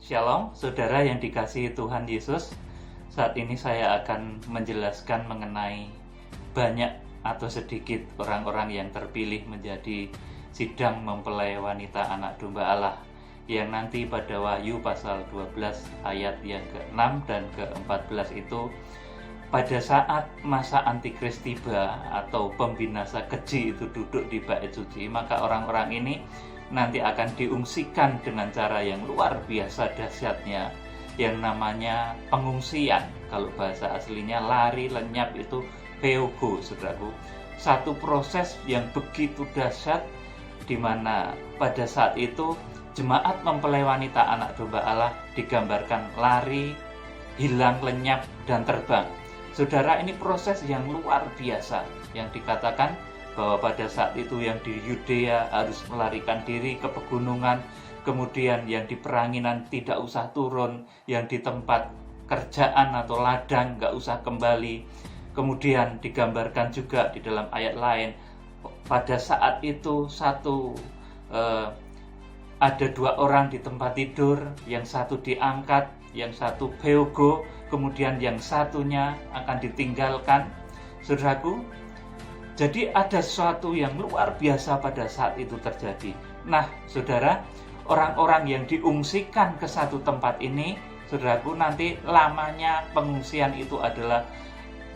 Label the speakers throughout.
Speaker 1: Shalom, saudara yang dikasihi Tuhan Yesus. Saat ini saya akan menjelaskan mengenai banyak atau sedikit orang-orang yang terpilih menjadi sidang mempelai wanita anak domba Allah, yang nanti pada Wahyu pasal 12 ayat yang ke-6 dan ke-14 itu pada saat masa antikris tiba atau pembinasa keji itu duduk di bait suci, maka orang-orang ini nanti akan diungsikan dengan cara yang luar biasa dahsyatnya, yang namanya pengungsian. Kalau bahasa aslinya lari lenyap itu peogo, saudaraku. Satu proses yang begitu dahsyat di mana pada saat itu jemaat mempelai wanita anak domba Allah digambarkan lari, hilang, lenyap, dan terbang. Saudara, ini proses yang luar biasa yang dikatakan bahwa pada saat itu yang di Yudea harus melarikan diri ke pegunungan, kemudian yang di peranginan tidak usah turun, yang di tempat kerjaan atau ladang nggak usah kembali. Kemudian digambarkan juga di dalam ayat lain, pada saat itu ada dua orang di tempat tidur, yang satu diangkat, yang satu peogo, kemudian yang satunya akan ditinggalkan. Saudaraku, jadi ada sesuatu yang luar biasa pada saat itu terjadi. Nah, saudara, orang-orang yang diungsikan ke satu tempat ini, saudaraku, nanti lamanya pengungsian itu adalah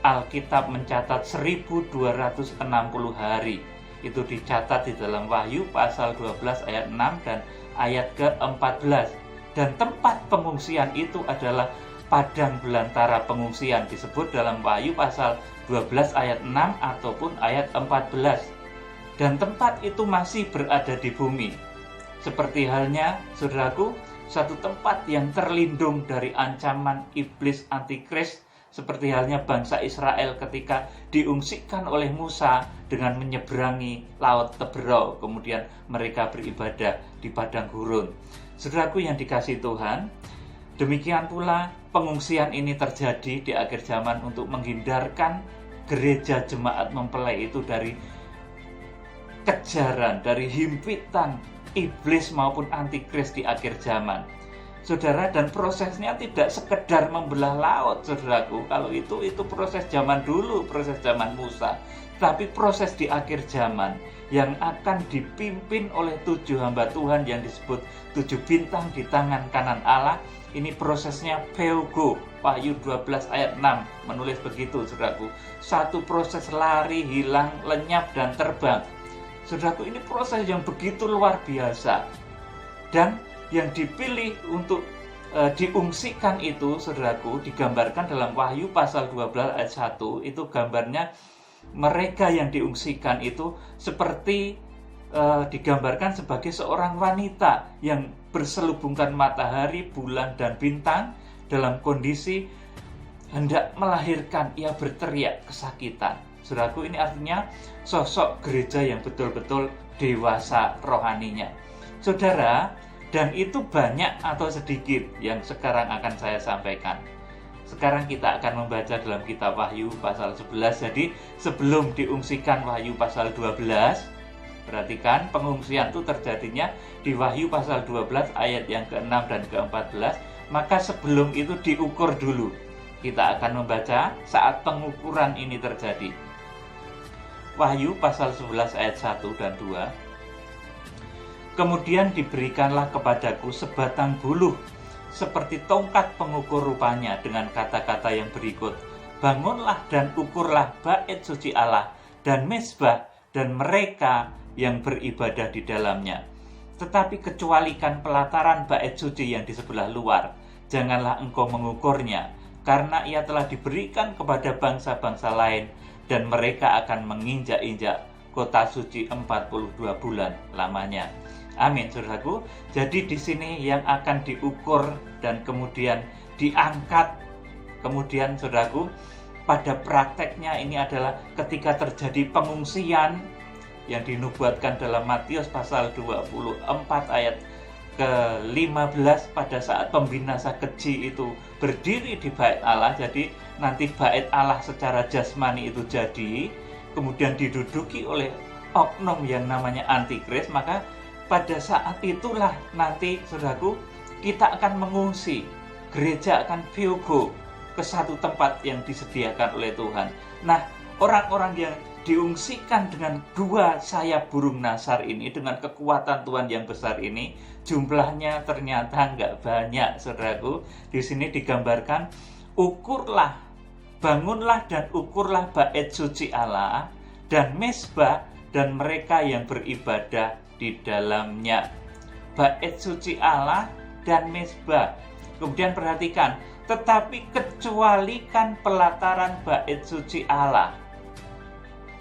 Speaker 1: Alkitab mencatat 1260 hari. Itu dicatat di dalam Wahyu pasal 12 ayat 6 dan ayat ke-14. Dan tempat pengungsian itu adalah padang belantara pengungsian, disebut dalam Wahyu pasal 12 ayat 6 ataupun ayat 14. Dan tempat itu masih berada di bumi. Seperti halnya, saudaraku, satu tempat yang terlindung dari ancaman iblis antikris, seperti halnya bangsa Israel ketika diungsikan oleh Musa dengan menyeberangi laut Teberau, kemudian mereka beribadah di padang gurun. Saudaraku yang dikasihi Tuhan, demikian pula pengungsian ini terjadi di akhir zaman untuk menghindarkan gereja jemaat mempelai itu dari kejaran, dari himpitan iblis maupun antikris di akhir zaman. Saudara, dan prosesnya tidak sekedar membelah laut, saudaraku. Kalau itu proses zaman dulu, proses zaman Musa. Tapi proses di akhir zaman yang akan dipimpin oleh 7 hamba Tuhan yang disebut 7 bintang di tangan kanan Allah. Ini prosesnya peogo. Wahyu 12 ayat 6 menulis begitu, saudaraku. Satu proses lari, hilang, lenyap, dan terbang. Saudaraku, ini proses yang begitu luar biasa. Dan yang dipilih untuk diungsikan itu, saudaraku, digambarkan dalam Wahyu pasal 12 ayat 1. Itu gambarnya mereka yang diungsikan itu seperti digambarkan sebagai seorang wanita yang berselubungkan matahari, bulan, dan bintang dalam kondisi hendak melahirkan. Ia berteriak kesakitan. Saudaraku, ini artinya sosok gereja yang betul-betul dewasa rohaninya. Saudara, dan itu banyak atau sedikit yang sekarang akan saya sampaikan. Sekarang kita akan membaca dalam kitab Wahyu pasal 11. Jadi sebelum diungsikan Wahyu pasal 12, perhatikan pengungsian itu terjadinya di Wahyu pasal 12 ayat yang ke-6 dan ke-14. Maka sebelum itu diukur dulu. Kita akan membaca saat pengukuran ini terjadi. Wahyu pasal 11 ayat 1 dan 2. Kemudian diberikanlah kepadaku sebatang buluh seperti tongkat pengukur rupanya, dengan kata-kata yang berikut: bangunlah dan ukurlah bait suci Allah dan mezbah dan mereka yang beribadah di dalamnya. Tetapi kecualikan pelataran bait suci yang di sebelah luar, janganlah engkau mengukurnya, karena ia telah diberikan kepada bangsa-bangsa lain, dan mereka akan menginjak-injak kota suci 42 bulan lamanya. Amin, saudaraku. Jadi di sini yang akan diukur dan kemudian diangkat. Kemudian, saudaraku, pada prakteknya ini adalah ketika terjadi pengungsian yang dinubuatkan dalam Matius pasal 24 ayat ke-15, pada saat pembinasa keji itu berdiri di bait Allah. Jadi nanti bait Allah secara jasmani itu jadi, kemudian diduduki oleh oknum yang namanya antikris. Maka pada saat itulah nanti, saudaraku, kita akan mengungsi, gereja akan viogo ke satu tempat yang disediakan oleh Tuhan. Nah, orang-orang yang diungsikan dengan 2 sayap burung nasar ini, dengan kekuatan Tuhan yang besar ini, jumlahnya ternyata nggak banyak, saudaraku. Di sini digambarkan, ukurlah, bangunlah dan ukurlah bait suci Allah dan mezbah dan mereka yang beribadah di dalamnya. Bait suci Allah dan mezbah. Kemudian perhatikan, tetapi kecualikan pelataran bait suci Allah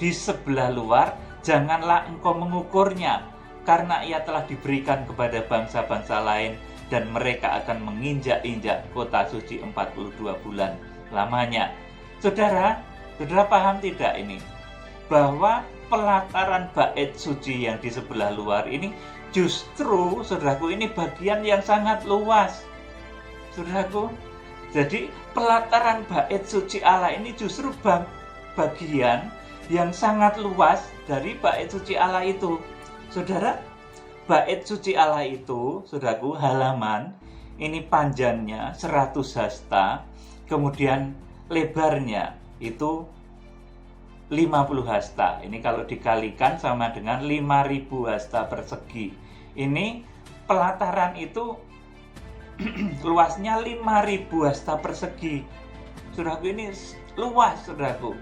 Speaker 1: di sebelah luar, janganlah engkau mengukurnya, karena ia telah diberikan kepada bangsa-bangsa lain, dan mereka akan menginjak-injak kota suci 42 bulan lamanya. Saudara paham tidak ini? Bahwa pelataran bait suci yang di sebelah luar ini justru, saudaraku, ini bagian yang sangat luas. Saudaraku, jadi pelataran bait suci Allah ini justru bagian yang sangat luas dari bait suci Allah itu. Saudara, bait suci Allah itu, saudaraku, halaman ini panjangnya 100 hasta, kemudian lebarnya itu 50 hasta. Ini kalau dikalikan sama dengan 5.000 hasta persegi. Ini pelataran itu luasnya 5.000 hasta persegi. Saudaraku, ini luas, saudaraku.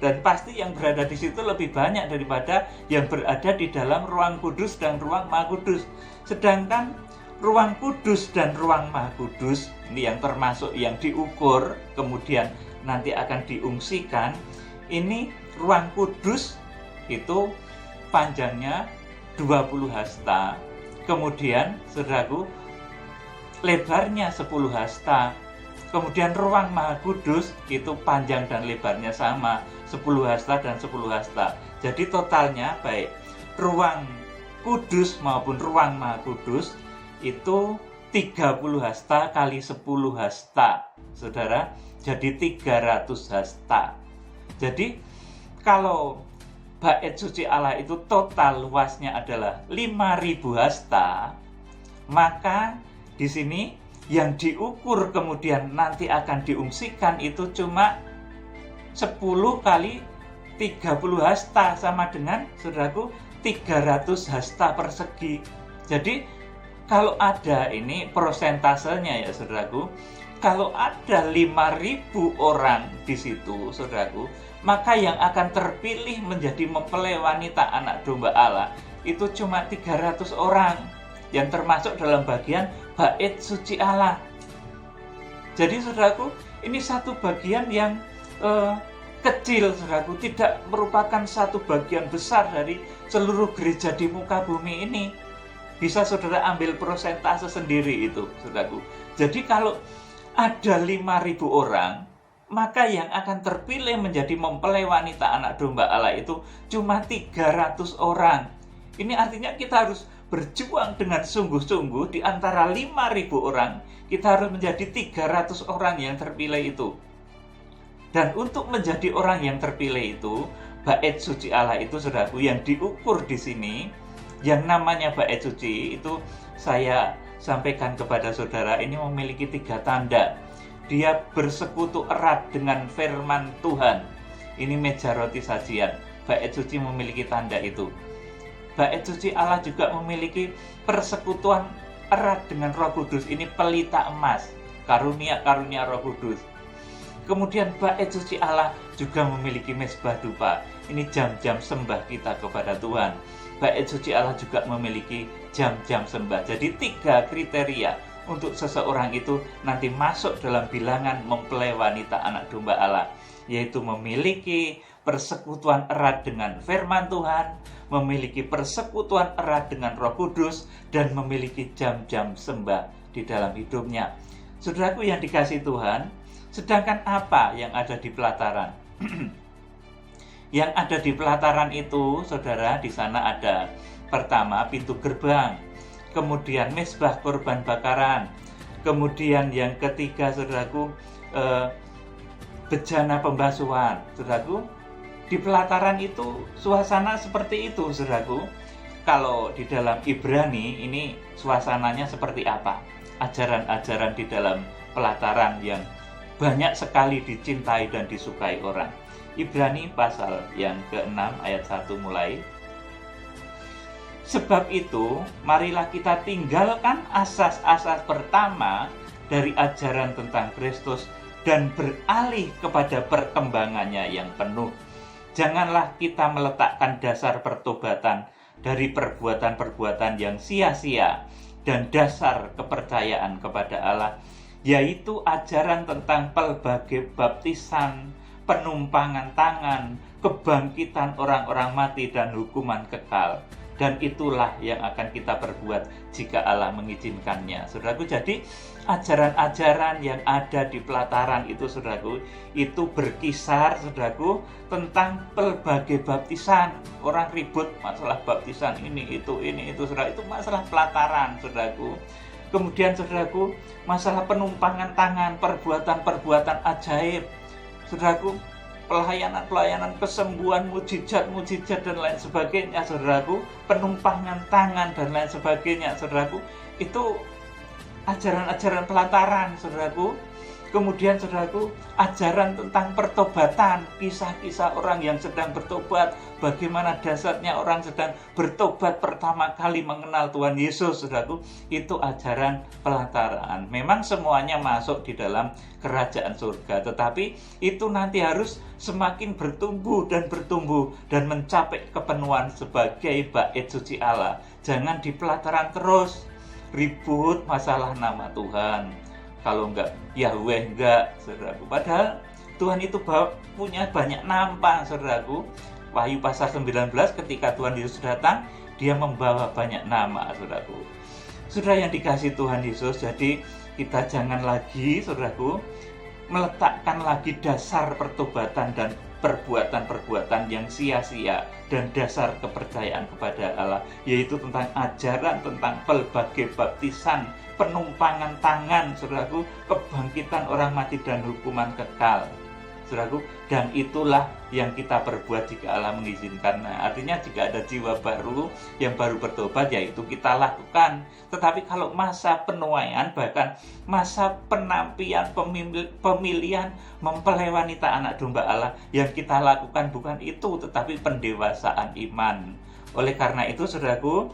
Speaker 1: Dan pasti yang berada di situ lebih banyak daripada yang berada di dalam ruang kudus dan ruang maha kudus. Sedangkan ruang kudus dan ruang maha kudus, ini yang termasuk yang diukur, kemudian nanti akan diungsikan. Ini ruang kudus itu panjangnya 20 hasta. Kemudian, saudaraku, lebarnya 10 hasta. Kemudian ruang maha kudus itu panjang dan lebarnya sama, 10 hasta dan 10 hasta. Jadi totalnya baik ruang kudus maupun ruang maha kudus itu 30 hasta kali 10 hasta, saudara. Jadi 300 hasta. Jadi kalau bait suci Allah itu total luasnya adalah 5.000 hasta, maka di sini yang diukur kemudian nanti akan diungsikan itu cuma 10 kali 30 hasta, sama dengan, saudaraku, 300 hasta persegi. Jadi kalau ada ini prosentasenya ya, saudaraku, kalau ada 5.000 orang di situ, saudaraku, maka yang akan terpilih menjadi mempelai wanita anak domba Allah itu cuma 300 orang yang termasuk dalam bagian bait suci Allah. Jadi, saudaraku, ini satu bagian yang kecil, saudaraku, tidak merupakan satu bagian besar dari seluruh gereja di muka bumi ini. Bisa saudara ambil persentase sendiri itu, saudaraku. Jadi kalau ada 5.000 orang, maka yang akan terpilih menjadi mempelai wanita anak domba Allah itu cuma 300 orang. Ini artinya kita harus berjuang dengan sungguh-sungguh. Di antara 5.000 orang, kita harus menjadi 300 orang yang terpilih itu. Dan untuk menjadi orang yang terpilih itu, bait suci Allah itu, saudaraku, yang diukur di sini, yang namanya bait suci itu, saya sampaikan kepada saudara, ini memiliki 3 tanda. Dia bersekutu erat dengan firman Tuhan. Ini meja roti sajian. Bait suci memiliki tanda itu. Bait suci Allah juga memiliki persekutuan erat dengan Roh Kudus. Ini pelita emas, karunia-karunia Roh Kudus. Kemudian bait suci Allah juga memiliki mezbah dupa. Ini jam-jam sembah kita kepada Tuhan. Bait suci Allah juga memiliki jam-jam sembah. Jadi 3 kriteria untuk seseorang itu nanti masuk dalam bilangan mempelai wanita anak domba Allah, yaitu memiliki persekutuan erat dengan firman Tuhan, memiliki persekutuan erat dengan Roh Kudus, dan memiliki jam-jam sembah di dalam hidupnya. Saudaraku yang dikasihi Tuhan, sedangkan apa yang ada di pelataran? Yang ada di pelataran itu, saudara, di sana ada pertama pintu gerbang, kemudian mezbah korban bakaran, kemudian yang ketiga, saudaraku, bejana pembasuhan. Saudaraku, di pelataran itu suasana seperti itu, saudaraku. Kalau di dalam Ibrani ini suasananya seperti apa? ajaran-ajaran di dalam pelataran yang banyak sekali dicintai dan disukai orang. Ibrani pasal yang ke-6 ayat 1 mulai. Sebab itu, marilah kita tinggalkan asas-asas pertama dari ajaran tentang Kristus dan beralih kepada perkembangannya yang penuh. Janganlah kita meletakkan dasar pertobatan dari perbuatan-perbuatan yang sia-sia dan dasar kepercayaan kepada Allah, yaitu ajaran tentang pelbagai baptisan, penumpangan tangan, kebangkitan orang-orang mati, dan hukuman kekal. Dan itulah yang akan kita perbuat jika Allah mengizinkannya. Saudaraku, jadi ajaran-ajaran yang ada di pelataran itu, saudaraku, itu berkisar, saudaraku, tentang pelbagai baptisan. Orang ribut masalah baptisan ini, itu, saudara. Itu masalah pelataran, saudaraku. Kemudian, saudaraku, masalah penumpangan tangan, perbuatan-perbuatan ajaib, saudaraku, pelayanan-pelayanan kesembuhan, mujizat-mujizat dan lain sebagainya, saudaraku, penumpangan tangan dan lain sebagainya, saudaraku, itu ajaran-ajaran pelataran, saudaraku. Kemudian, saudaraku, ajaran tentang pertobatan, kisah-kisah orang yang sedang bertobat, bagaimana dasarnya orang sedang bertobat pertama kali mengenal Tuhan Yesus, saudaraku, itu ajaran pelataran. Memang semuanya masuk di dalam kerajaan surga, tetapi itu nanti harus semakin bertumbuh dan mencapai kepenuhan sebagai bait suci Allah. Jangan di pelataran terus ribut masalah nama Tuhan. Kalau enggak, Yahweh enggak, saudaraku. Padahal Tuhan itu punya banyak nama, saudaraku. Wahyu pasal 19, ketika Tuhan Yesus datang, dia membawa banyak nama, saudaraku. Saudara yang dikasihi Tuhan Yesus, jadi kita jangan lagi, saudaraku, meletakkan lagi dasar pertobatan dan perbuatan-perbuatan yang sia-sia dan dasar kepercayaan kepada Allah, yaitu tentang ajaran tentang pelbagai baptisan, penumpangan tangan, saudaraku, kebangkitan orang mati dan hukuman kekal, saudaraku. Dan itulah yang kita perbuat jika Allah mengizinkan. Nah, artinya jika ada jiwa baru yang baru bertobat, yaitu kita lakukan. Tetapi kalau masa penuaian, bahkan masa penampian, pemilihan, mempelai wanita anak domba Allah, yang kita lakukan bukan itu, tetapi pendewasaan iman. Oleh karena itu, saudaraku,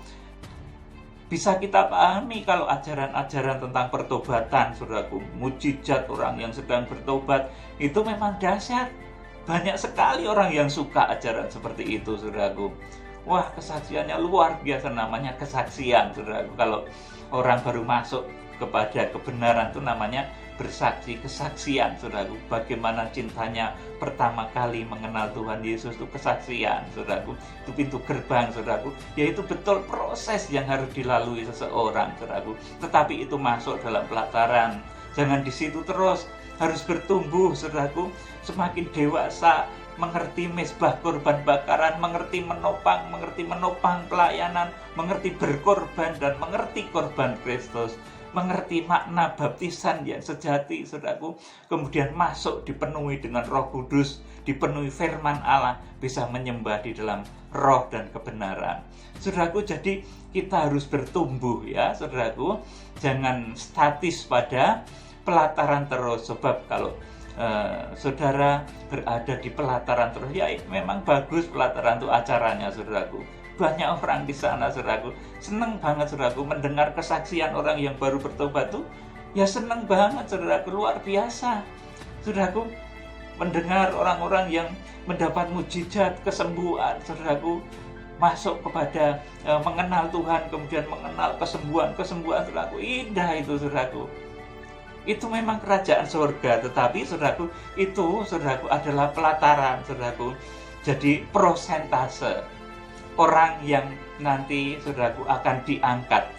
Speaker 1: bisa kita pahami kalau ajaran-ajaran tentang pertobatan, saudaraku, mujizat orang yang sedang bertobat, itu memang dahsyat. Banyak sekali orang yang suka ajaran seperti itu, saudaraku. Wah, kesaksiannya luar biasa, namanya kesaksian, saudaraku. Kalau orang baru masuk kepada kebenaran itu namanya bersaksi, kesaksian, saudaraku. Bagaimana cintanya pertama kali mengenal Tuhan Yesus, itu kesaksian, saudaraku. Itu pintu gerbang, saudaraku. Yaitu betul proses yang harus dilalui seseorang, saudaraku. Tetapi itu masuk dalam pelataran. Jangan di situ terus, harus bertumbuh, saudaraku. Semakin dewasa, mengerti mezbah korban bakaran, mengerti menopang pelayanan, mengerti berkorban dan mengerti korban Kristus, mengerti makna baptisan yang sejati, saudaraku. Kemudian masuk, dipenuhi dengan Roh Kudus, dipenuhi firman Allah, bisa menyembah di dalam roh dan kebenaran, saudaraku. Jadi kita harus bertumbuh, ya, saudaraku. Jangan statis pada pelataran terus, sebab kalau saudara berada di pelataran terus, ya memang bagus pelataran itu acaranya, saudaraku. Banyak orang di sana, saudaraku, senang banget, saudaraku, mendengar kesaksian orang yang baru bertobat tuh, ya senang banget, saudaraku, luar biasa, saudaraku, mendengar orang-orang yang mendapat mujizat, kesembuhan, saudaraku, masuk kepada mengenal Tuhan, kemudian mengenal kesembuhan, saudaraku, indah itu, saudaraku. Itu memang kerajaan surga, tetapi, saudaraku, itu, saudaraku, adalah pelataran, saudaraku. Jadi prosentase orang yang nanti, saudaraku, akan diangkat,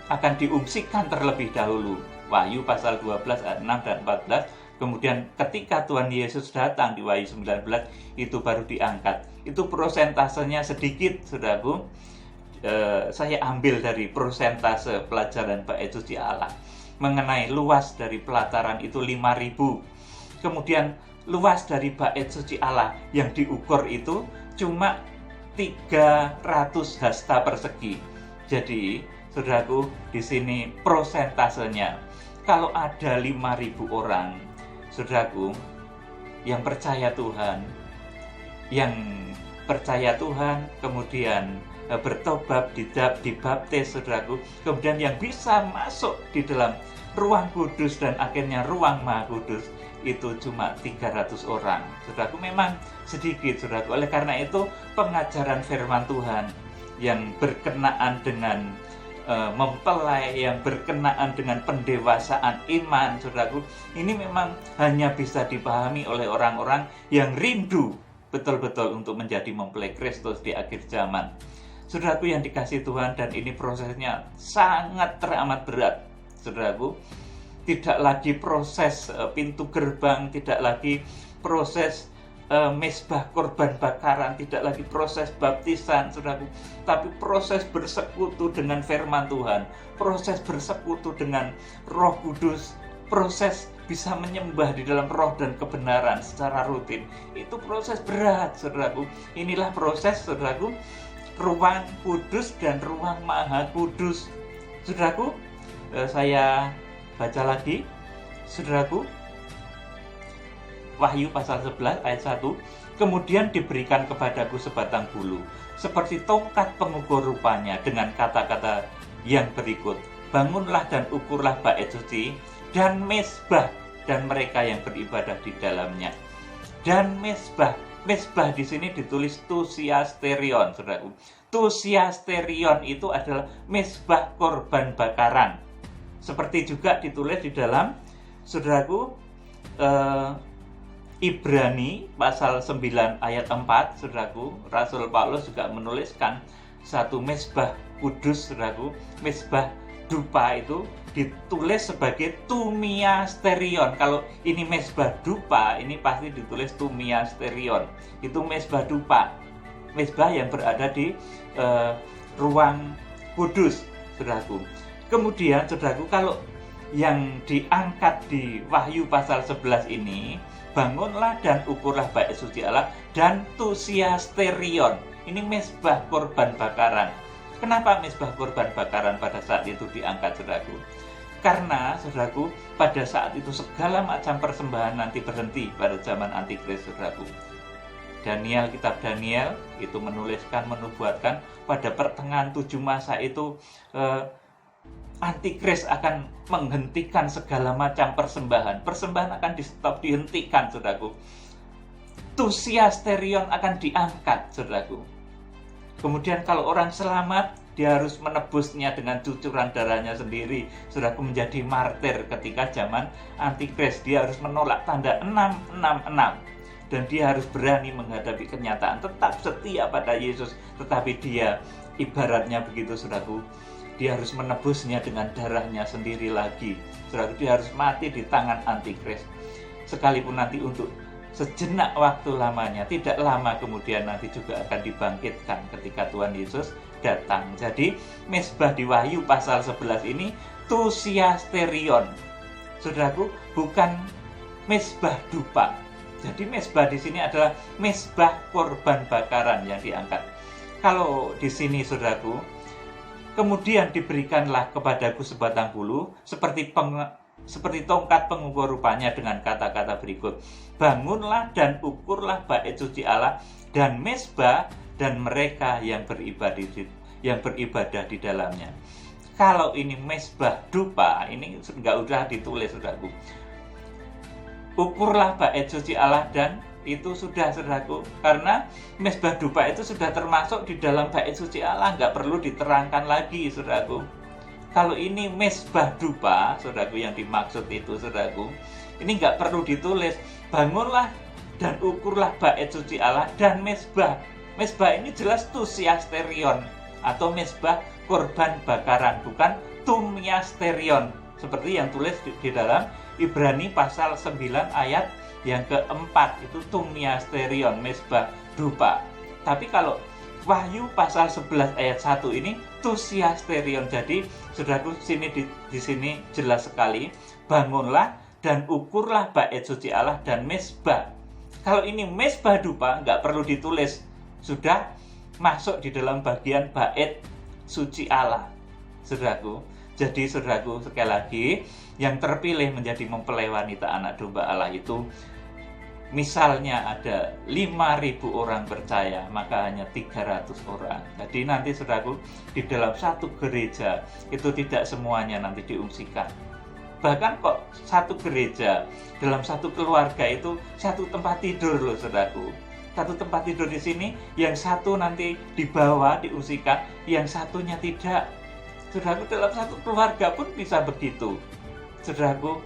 Speaker 1: akan diungsikan terlebih dahulu. Wahyu pasal 12 ayat 6 dan 14. Kemudian ketika Tuhan Yesus datang di Wahyu 19, itu baru diangkat. Itu prosentasenya sedikit, saudaraku. Saya ambil dari prosentase pelajaran bait suci Allah mengenai luas dari pelataran itu 5.000. Kemudian luas dari bait suci Allah yang diukur itu cuma 300 hasta persegi. Jadi saudaraku, di sini prosentasenya. Kalau ada 5.000 orang, saudaraku, yang percaya Tuhan, kemudian bertobat, dibaptis, saudaraku, kemudian yang bisa masuk di dalam ruang kudus dan akhirnya ruang maha kudus, itu cuma 300 orang. Saudaraku, memang sedikit, saudaraku. Oleh karena itu, pengajaran firman Tuhan yang berkenaan dengan mempelai, yang berkenaan dengan pendewasaan iman, saudaraku, ini memang hanya bisa dipahami oleh orang-orang yang rindu betul-betul untuk menjadi mempelai Kristus di akhir zaman. Saudaraku yang dikasihi Tuhan, dan ini prosesnya sangat teramat berat, saudaraku. Tidak lagi proses pintu gerbang, tidak lagi proses mezbah korban bakaran, tidak lagi proses baptisan, saudaraku, tapi proses bersekutu dengan firman Tuhan, proses bersekutu dengan Roh Kudus, proses bisa menyembah di dalam roh dan kebenaran secara rutin. Itu proses berat, saudaraku. Inilah proses, saudaraku, ruang kudus dan ruang maha kudus. Saudaraku, saya baca lagi, saudaraku, Wahyu pasal 11 ayat 1, kemudian diberikan kepadaku sebatang bulu, seperti tongkat pengukur rupanya, dengan kata-kata yang berikut, bangunlah dan ukurlah bait suci dan mezbah dan mereka yang beribadah di dalamnya. Dan mezbah di sini ditulis tusiasterion, saudaraku. Tusiasterion itu adalah mezbah korban bakaran. Seperti juga ditulis di dalam, saudaraku, Ibrani pasal 9 ayat 4, saudaraku. Rasul Paulus juga menuliskan satu mezbah kudus, saudaraku. Mezbah dupa itu ditulis sebagai tumiasterion. Kalau ini mezbah dupa, ini pasti ditulis tumiasterion. Itu mezbah dupa, mezbah yang berada di ruang kudus, saudaraku. Kemudian, saudaraku, kalau yang diangkat di Wahyu pasal 11 ini, bangunlah dan ukurlah bait suci Allah dan tusiasterion. Ini mezbah korban bakaran. Kenapa mezbah korban bakaran pada saat itu diangkat, saudaraku? Karena, saudaraku, pada saat itu segala macam persembahan nanti berhenti pada zaman antikris, saudaraku. Kitab Daniel itu menubuatkan pada pertengahan 7 masa itu antikris akan menghentikan segala macam persembahan. Persembahan akan dihentikan, saudaraku. Tusiasterion akan diangkat, saudaraku. Kemudian kalau orang selamat, dia harus menebusnya dengan cucuran darahnya sendiri, saudaraku, menjadi martir ketika zaman antikris. Dia harus menolak tanda 666. Dan dia harus berani menghadapi kenyataan, tetap setia pada Yesus. Tetapi dia ibaratnya begitu, saudaraku, dia harus menebusnya dengan darahnya sendiri lagi. Saudara, dia harus mati di tangan antikris. Sekalipun nanti untuk sejenak waktu lamanya, tidak lama kemudian nanti juga akan dibangkitkan ketika Tuhan Yesus datang. Jadi, mezbah di Wahyu pasal 11 ini tusiasterion. Saudaraku, bukan mezbah dupa. Jadi, mezbah di sini adalah mezbah korban bakaran yang diangkat. Kalau di sini, saudaraku, kemudian diberikanlah kepadaku sebatang bulu, seperti tongkat pengukur rupanya, dengan kata-kata berikut, bangunlah dan ukurlah bait suci Allah dan mezbah dan mereka yang beribadah di dalamnya. Kalau ini mezbah dupa, ini nggak usah ditulis, saudaraku. Ukurlah bait suci Allah, dan itu sudah, saudaraku, karena mezbah dupa itu sudah termasuk di dalam bait suci Allah, nggak perlu diterangkan lagi, saudaraku. Kalau ini mezbah dupa, saudaraku, yang dimaksud itu, saudaraku, ini nggak perlu ditulis, bangunlah dan ukurlah bait suci Allah dan mezbah. Mezbah ini jelas tusiasterion atau mezbah korban bakaran, bukan tumiasterion seperti yang tulis di dalam Ibrani pasal 9 ayat yang keempat, itu tumiasterion, mezbah dupa. Tapi kalau Wahyu pasal 11 ayat 1 ini tusiasterion. Jadi, saudaraku, di sini jelas sekali, bangunlah dan ukurlah bait suci Allah dan mezbah. Kalau ini mezbah dupa, nggak perlu ditulis, sudah masuk di dalam bagian bait suci Allah. saudaraku. Jadi saudaraku, sekali lagi, yang terpilih menjadi mempelai wanita anak domba Allah itu, misalnya ada 5.000 orang percaya, maka hanya 300 orang. Jadi nanti saudaraku, di dalam satu gereja itu tidak semuanya nanti diungsikan. Bahkan kok satu gereja, dalam satu keluarga itu satu tempat tidur loh saudaraku. Satu tempat tidur di sini, yang satu nanti dibawa diungsikan, yang satunya tidak. Saudaraku, dalam satu keluarga pun bisa begitu. Saudaraku,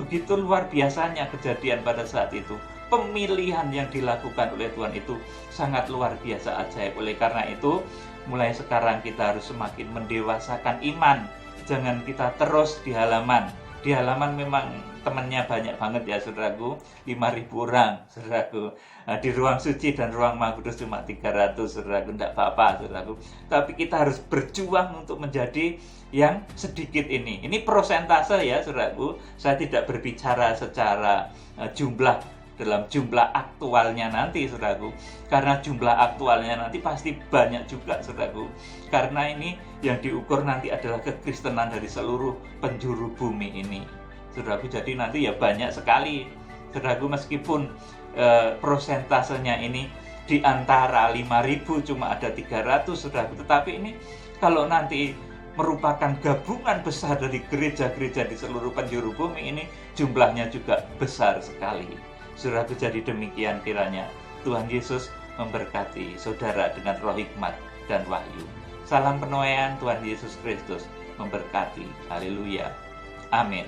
Speaker 1: begitu luar biasanya kejadian pada saat itu. Pemilihan yang dilakukan oleh Tuhan itu sangat luar biasa ajaib. Oleh karena itu, mulai sekarang kita harus semakin mendewasakan iman. Jangan kita terus di halaman. Di halaman memang temannya banyak banget ya saudaraku, 5.000 orang saudaraku. Di ruang suci dan ruang Maha Kudus cuma 300 saudaraku, tidak apa-apa saudaraku. Tapi kita harus berjuang untuk menjadi yang sedikit ini. Ini persentase ya saudaraku. Saya tidak berbicara secara jumlah, dalam jumlah aktualnya nanti saudaraku, karena jumlah aktualnya nanti pasti banyak juga saudaraku, karena ini yang diukur nanti adalah kekristenan dari seluruh penjuru bumi ini saudaraku. Jadi nanti ya banyak sekali saudaraku, meskipun prosentasenya ini di antara 5.000 cuma ada 300 saudaraku, tetapi ini kalau nanti merupakan gabungan besar dari gereja-gereja di seluruh penjuru bumi ini, jumlahnya juga besar sekali. Saudaraku, jadi demikian kiranya Tuhan Yesus memberkati saudara dengan roh hikmat dan wahyu. Salam penuaian Tuhan Yesus Kristus memberkati. Haleluya. Amin.